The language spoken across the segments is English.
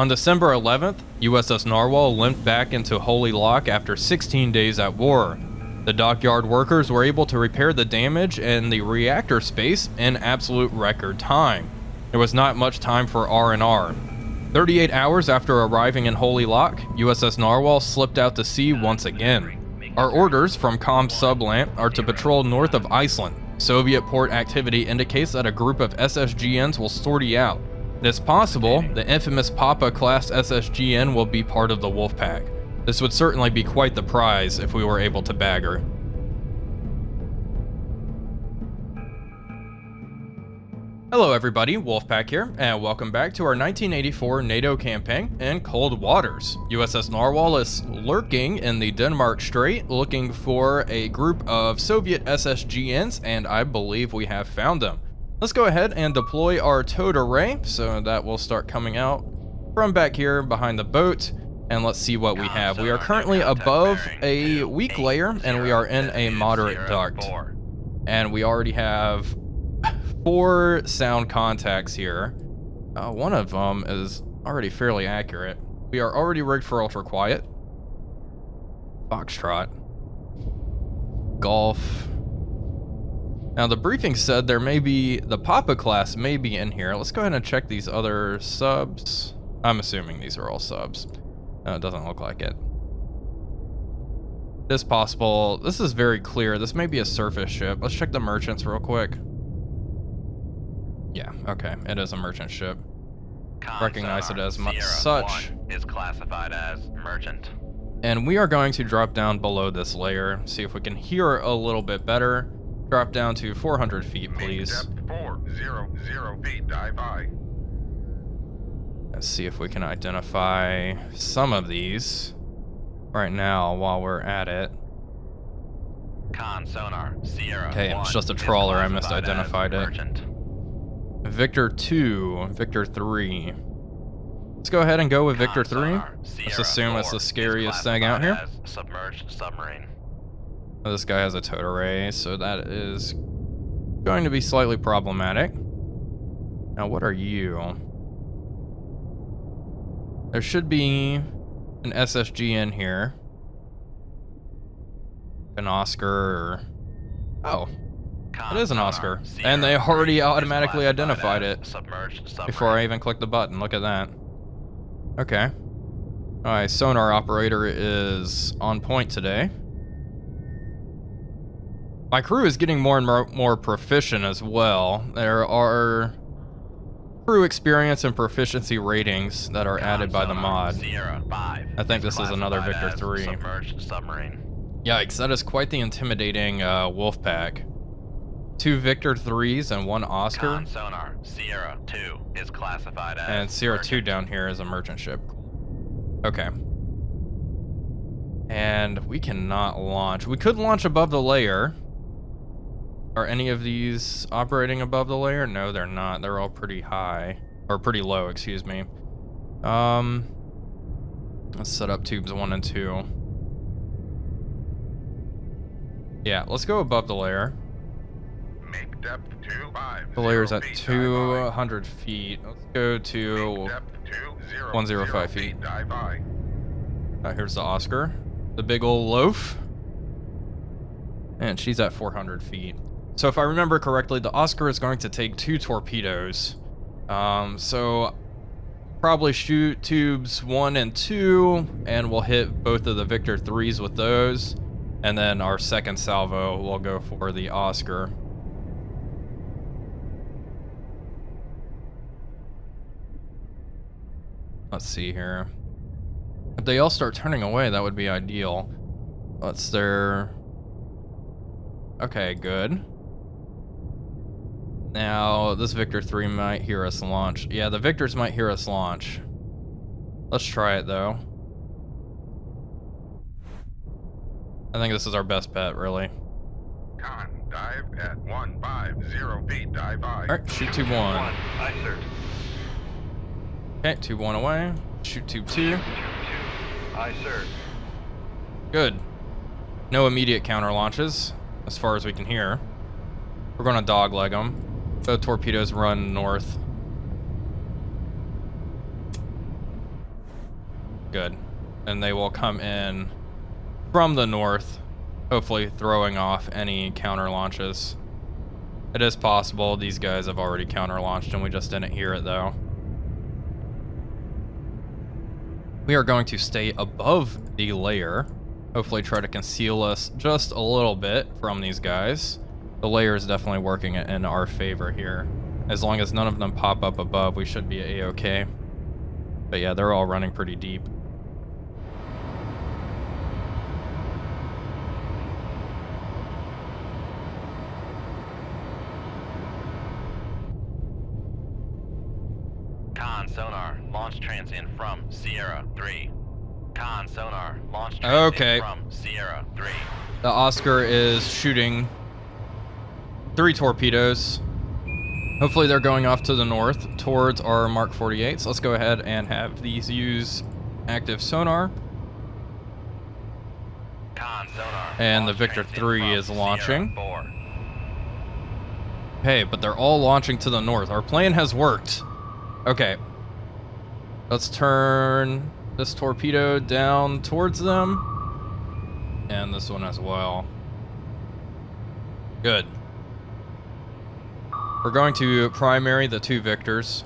On December 11th, USS Narwhal limped back into Holy Lock after 16 days at war. The dockyard workers were able to repair the damage in the reactor space in absolute record time. There was not much time for R&R. 38 hours after arriving in Holy Lock, USS Narwhal slipped out to sea once again. Our orders from Com Sublant are to patrol north of Iceland. Soviet port activity indicates that a group of SSGNs will sortie out. It is possible the infamous Papa-class SSGN will be part of the Wolfpack. This would certainly be quite the prize if we were able to bag her. Hello everybody, Wolfpack here, and welcome back to our 1984 NATO campaign in Cold Waters. USS Narwhal is lurking in the Denmark Strait looking for a group of Soviet SSGNs, and I believe we have found them. Let's go ahead and deploy our towed array, so that will start coming out from back here behind the boat, and let's see what we have. We are currently above a weak layer, and we are in a moderate duct. And we already have 4 sound contacts here. One of them is already fairly accurate. We are already rigged for ultra quiet. Foxtrot. Golf. Now the briefing said there may be, the Papa class may be in here. Let's go ahead and check these other subs. I'm assuming these are all subs. No, it doesn't look like it. It is possible. This is very clear. This may be a surface ship. Let's check the merchants real quick. Yeah, okay, it is a merchant ship. Recognize it as such. Is classified as merchant. And we are going to drop down below this layer, see if we can hear a little bit better. Drop down to 400 feet, please. Depth 400 feet, dive high. Let's see if we can identify some of these right now while we're at it. Con sonar, Sierra. Okay, it's just a trawler, I misidentified it. Merchant. Victor 2, Victor 3. Let's go ahead and go with Victor 3. Let's assume it's the scariest thing out here. Submerged submarine. This guy has a towed array, so that is going to be slightly problematic. Now, what are you? There should be an SSG in here. An Oscar or... Oh. It is an Oscar, and they already automatically identified it before I even clicked the button. Look at that. Okay. Alright, sonar operator is on point today. My crew is getting more and more proficient as well. There are crew experience and proficiency ratings that are added by the mod. I think this is another Victor 3. Yikes, that is quite the intimidating Wolfpack. 2 Victor 3s and 1 Oscar. Con sonar, Sierra 2 is classified as and Sierra merchant. 2 down here is a merchant ship. Okay. And we cannot launch. We could launch above the layer. Are any of these operating above the layer? No, they're not. They're all pretty high. Or pretty low, excuse me. Let's set up tubes 1 and 2. Yeah, let's go above the layer. Make depth 250 The layer's at feet, 200 feet. Let's go to 105 feet. Dive high. Here's the Oscar. The big old loaf. And she's at 400 feet. So if I remember correctly, the Oscar is going to take 2 torpedoes. So probably shoot tubes 1 and 2, and we'll hit both of the Victor 3s with those. And then our second salvo will go for the Oscar. Let's see here. If they all start turning away, that would be ideal. What's their... Okay, good. Now, this Victor 3 might hear us launch. Yeah, the Victors might hear us launch. Let's try it, though. I think this is our best bet, really. Con, dive at 150 feet, dive high. Alright, shoot tube 1. Aye, sir. Okay, tube 1 away. Shoot tube 2. Aye, sir. Good. No immediate counter launches, as far as we can hear. We're going to dogleg them. The torpedoes run north. Good. And they will come in from the north, hopefully throwing off any counter launches. It is possible these guys have already counter launched and we just didn't hear it though. We are going to stay above the layer, hopefully try to conceal us just a little bit from these guys. The layer is definitely working in our favor here. As long as none of them pop up above, we should be a-okay. But yeah, they're all running pretty deep. Con sonar, launch transient from Sierra 3. Con sonar, launch transient from Sierra 3. The Oscar is shooting 3 torpedoes. Hopefully they're going off to the north towards our Mark 48s. Let's go ahead and have these use active sonar. Con sonar, and the Victor 3 is launching. Hey, but they're all launching to the north. Our plan has worked. Okay. Let's turn this torpedo down towards them. And this one as well. Good. We're going to primary the 2 Victors.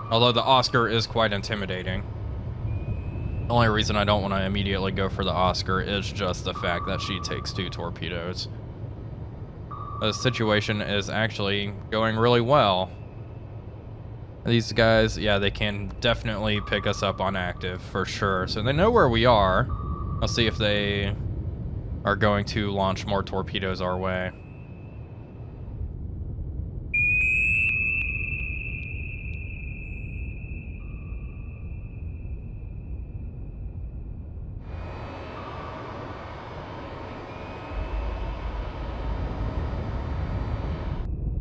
Although the Oscar is quite intimidating. The only reason I don't want to immediately go for the Oscar is just the fact that she takes 2 torpedoes. The situation is actually going really well. These guys, yeah, they can definitely pick us up on active for sure. So they know where we are. Let's see if they are going to launch more torpedoes our way.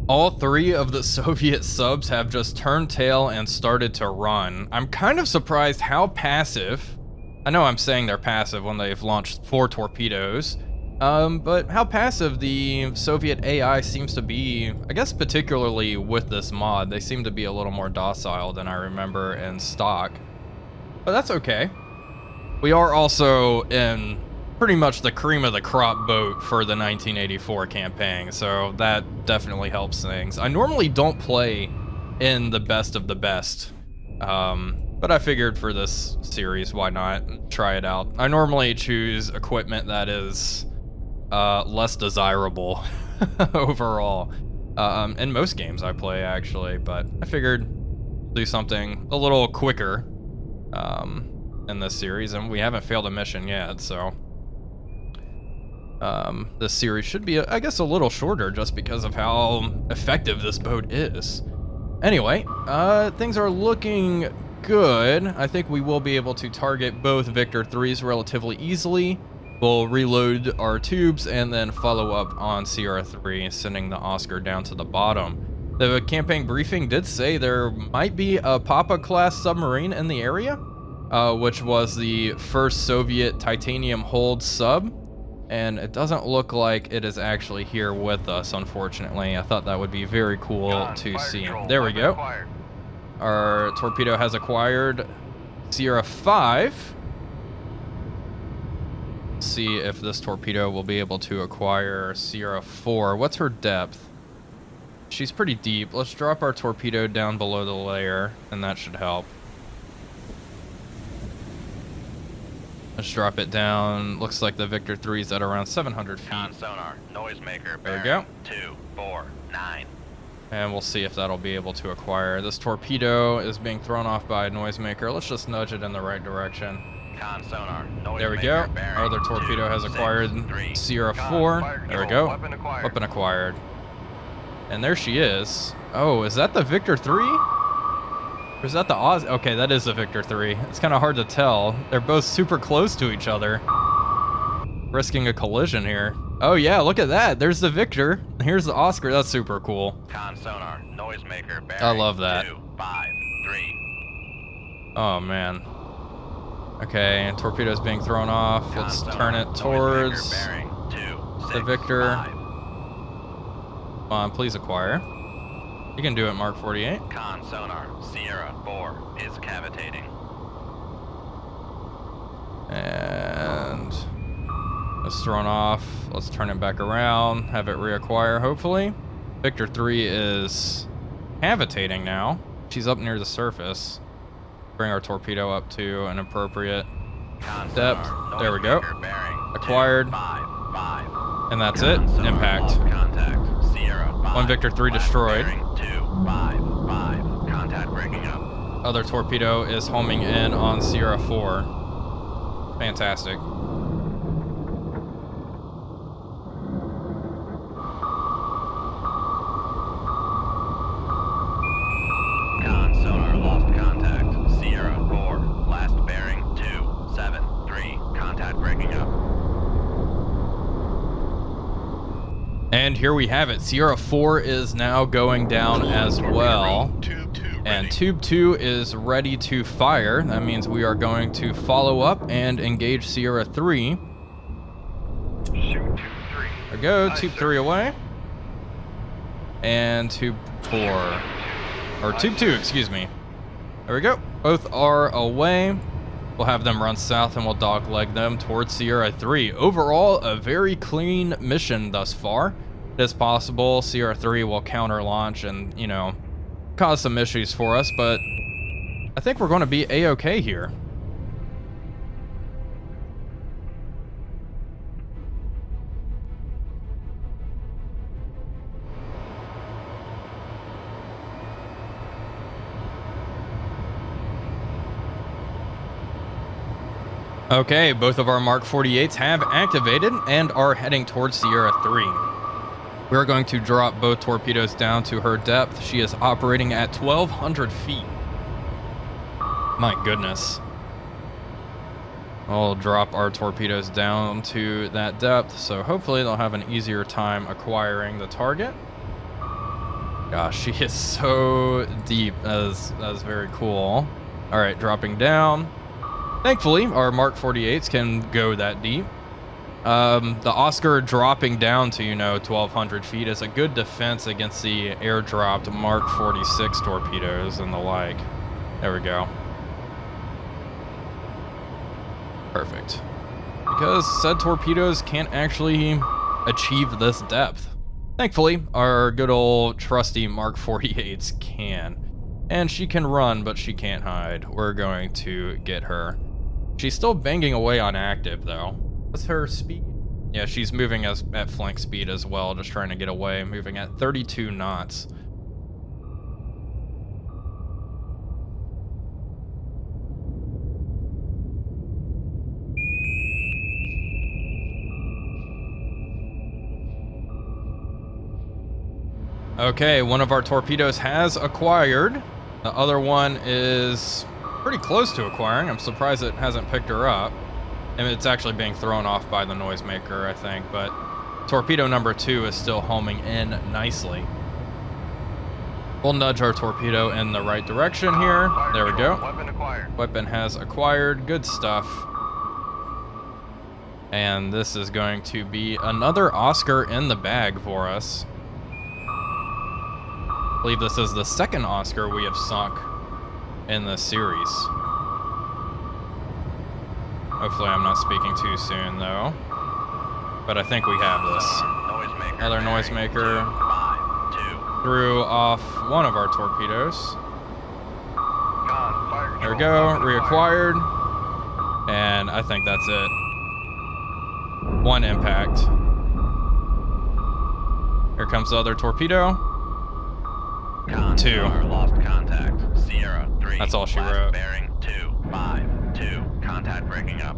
All 3 of the Soviet subs have just turned tail and started to run. I'm kind of surprised how passive. I know I'm saying they're passive when they've launched 4 torpedoes, but how passive the Soviet AI seems to be, I guess particularly with this mod. They seem to be a little more docile than I remember in stock. But that's okay. We are also in pretty much the cream of the crop boat for the 1984 campaign, so that definitely helps things. I normally don't play in the best of the best, but I figured for this series, why not try it out. I normally choose equipment that is less desirable overall, in most games I play actually, but I figured do something a little quicker in this series, and we haven't failed a mission yet, so this series should be, I guess, a little shorter just because of how effective this boat is. Anyway, things are looking good. I think we will be able to target both Victor 3s relatively easily. We'll reload our tubes and then follow up on Sierra 3, sending the Oscar down to the bottom. The campaign briefing did say there might be a Papa-class submarine in the area, which was the first Soviet titanium-hulled sub. And it doesn't look like it is actually here with us, unfortunately. I thought that would be very cool to see. There we go. Our torpedo has acquired Sierra 5. Let's see if this torpedo will be able to acquire Sierra 4. What's her depth? She's pretty deep. Let's drop our torpedo down below the layer, and that should help. Let's drop it down. Looks like the Victor 3 is at around 700 feet. Con sonar, noisemaker, there we go. 249. And we'll see if that'll be able to acquire. This torpedo is being thrown off by a noisemaker. Let's just nudge it in the right direction. Con sonar, noisemaker, there we go. Our other torpedo has acquired Sierra 4. There we go. Weapon acquired. And there she is. Oh, is that the Victor 3? Or is that the Oz? Okay, that is the Victor 3. It's kind of hard to tell. They're both super close to each other. Risking a collision here. Oh yeah, look at that. There's the Victor. Here's the Oscar. That's super cool. Con sonar, noisemaker, bearing, I love that. 253. Oh man. Okay, torpedo's being thrown off. Let's turn it towards the Victor. Come on, please acquire. You can do it, Mark 48. Con sonar, Sierra 4 is cavitating. And it's thrown off. Let's turn it back around, have it reacquire, hopefully. Victor 3 is cavitating now. She's up near the surface. Bring our torpedo up to an appropriate depth. There we go. Acquired. And that's it. Impact. 1 Victor 3 destroyed. Other torpedo is homing in on Sierra 4. Fantastic. Sonar lost contact. Sierra 4. Last bearing 273. Contact breaking up. And here we have it. Sierra 4 is now going down as well. And Tube 2 is ready to fire. That means we are going to follow up and engage Sierra 3. There we go. Tube 3 away. And Tube 4. Or Tube 2, excuse me. There we go. Both are away. We'll have them run south and we'll dogleg them towards Sierra 3. Overall, a very clean mission thus far. It is possible Sierra 3 will counter launch and, you know, cause some issues for us, but I think we're going to be A-okay here. Okay, both of our Mark 48s have activated and are heading towards Sierra 3. We're going to drop both torpedoes down to her depth. She is operating at 1,200 feet. My goodness. We'll drop our torpedoes down to that depth, so hopefully they'll have an easier time acquiring the target. Gosh, she is so deep. That is very cool. All right, dropping down. Thankfully, our Mark 48s can go that deep. The Oscar dropping down to, 1,200 feet is a good defense against the airdropped Mark 46 torpedoes and the like. There we go. Perfect. Because said torpedoes can't actually achieve this depth. Thankfully, our good old trusty Mark 48s can. And she can run, but she can't hide. We're going to get her. She's still banging away on active, though. What's her speed? Yeah, she's moving at flank speed as well, just trying to get away, moving at 32 knots. Okay, one of our torpedoes has acquired. The other one is pretty close to acquiring. I'm surprised it hasn't picked her up. And it's actually being thrown off by the noisemaker, I think, but torpedo number 2 is still homing in nicely. We'll nudge our torpedo in the right direction here. There we go. Weapon acquired. Weapon has acquired. Good stuff. And this is going to be another Oscar in the bag for us. I believe this is the second Oscar we have sunk in this series. Hopefully I'm not speaking too soon, though. But I think we have this. Another noisemaker threw off one of our torpedoes. There we go, reacquired. And I think that's it. 1 impact. Here comes the other torpedo. 2. Lost contact. Sierra 3. That's all she wrote. Bearing 252. Contact breaking up.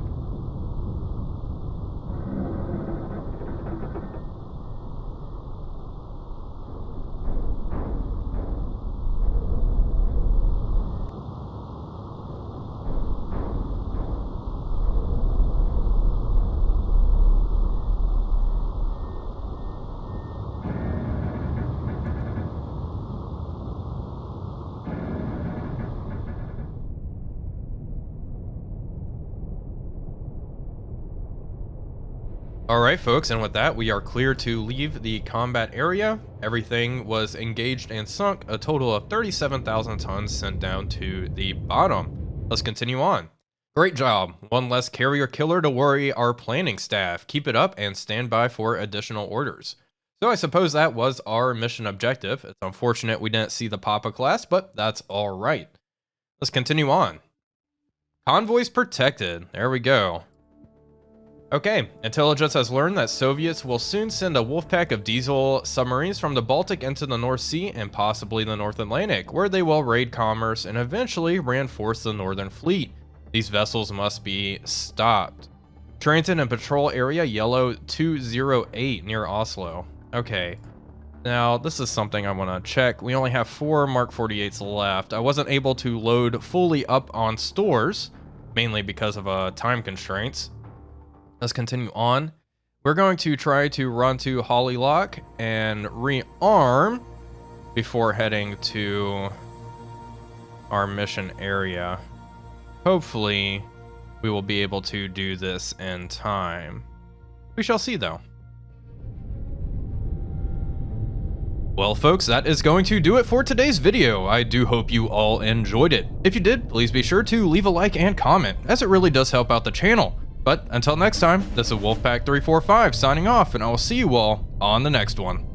Alright folks, and with that, we are clear to leave the combat area. Everything was engaged and sunk, a total of 37,000 tons sent down to the bottom. Let's continue on. Great job. One less carrier killer to worry our planning staff. Keep it up and stand by for additional orders. So I suppose that was our mission objective. It's unfortunate we didn't see the Papa class, but that's all right. Let's continue on. Convoys protected. There we go. Okay, intelligence has learned that Soviets will soon send a wolf pack of diesel submarines from the Baltic into the North Sea and possibly the North Atlantic, where they will raid commerce and eventually reinforce the Northern Fleet. These vessels must be stopped. Transit and patrol area yellow 208 near Oslo. Okay, now this is something I want to check. We only have 4 Mark 48s left. I wasn't able to load fully up on stores, mainly because of time constraints. Let's continue on. We're going to try to run to Hollylock and rearm before heading to our mission area. Hopefully, we will be able to do this in time. We shall see, though. Well, folks, that is going to do it for today's video. I do hope you all enjoyed it. If you did, please be sure to leave a like and comment, as it really does help out the channel. But until next time, this is Wolfpack345 signing off, and I will see you all on the next one.